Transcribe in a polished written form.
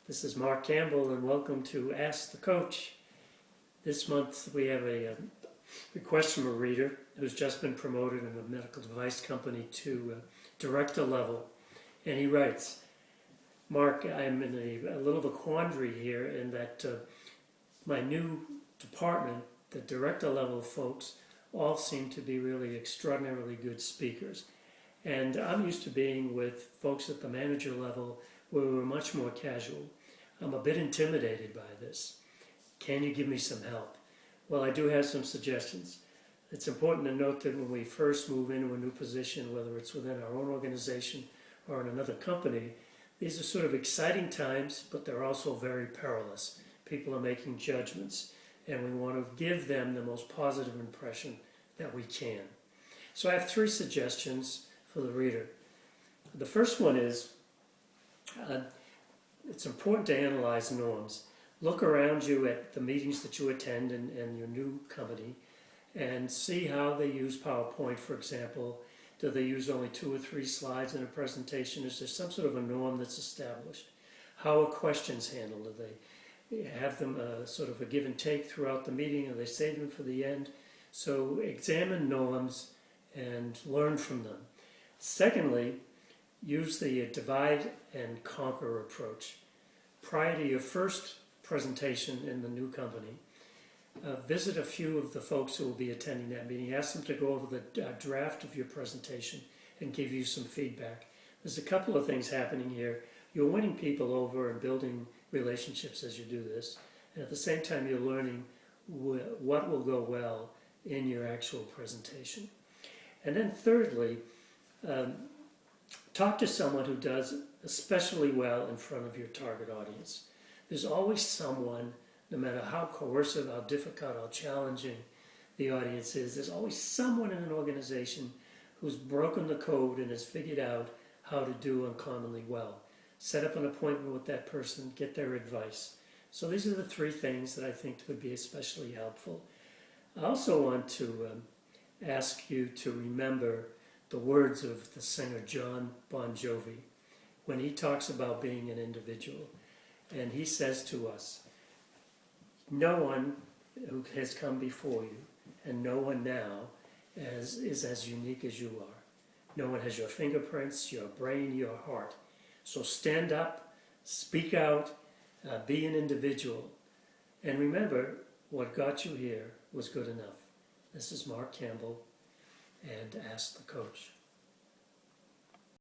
This is Mark Campbell, and welcome to Ask the Coach. This month we have a request from a reader who's just been promoted in a medical device company to director level. And he writes, Mark, I'm in a little of a quandary here in that my new department, the director level folks, all seem to be really extraordinarily good speakers. And I'm used to being with folks at the manager level where we're much more casual. I'm a bit intimidated by this. Can you give me some help? Well, I do have some suggestions. It's important to note that when we first move into a new position, whether it's within our own organization or in another company, these are sort of exciting times, but they're also very perilous. People are making judgments, and we want to give them the most positive impression that we can. So I have 3 suggestions for the reader. The first one is, it's important to analyze norms. Look around you at the meetings that you attend in your new company and see how they use PowerPoint, for example. Do they use only 2 or 3 slides in a presentation? Is there some sort of a norm that's established? How are questions handled? Do they have them sort of a give and take throughout the meeting, or they save them for the end? So examine norms and learn from them. Secondly, use the divide and conquer approach. Prior to your first presentation in the new company, visit a few of the folks who will be attending that meeting. Ask them to go over the draft of your presentation and give you some feedback. There's a couple of things happening here. You're winning people over and building relationships as you do this. And at the same time, you're learning what will go well in your actual presentation. And then thirdly, talk to someone who does especially well in front of your target audience. There's always someone, no matter how coercive, how difficult, how challenging the audience is, there's always someone in an organization who's broken the code and has figured out how to do uncommonly well. Set up an appointment with that person, get their advice. So these are the 3 things that I think would be especially helpful. I also want to ask you to remember the words of the singer John Bon Jovi when he talks about being an individual. And he says to us, no one who has come before you and no one now is as unique as you are. No one has your fingerprints, your brain, your heart. So stand up, speak out, be an individual. And remember, what got you here was good enough. This is Mark Campbell, and Ask the Coach.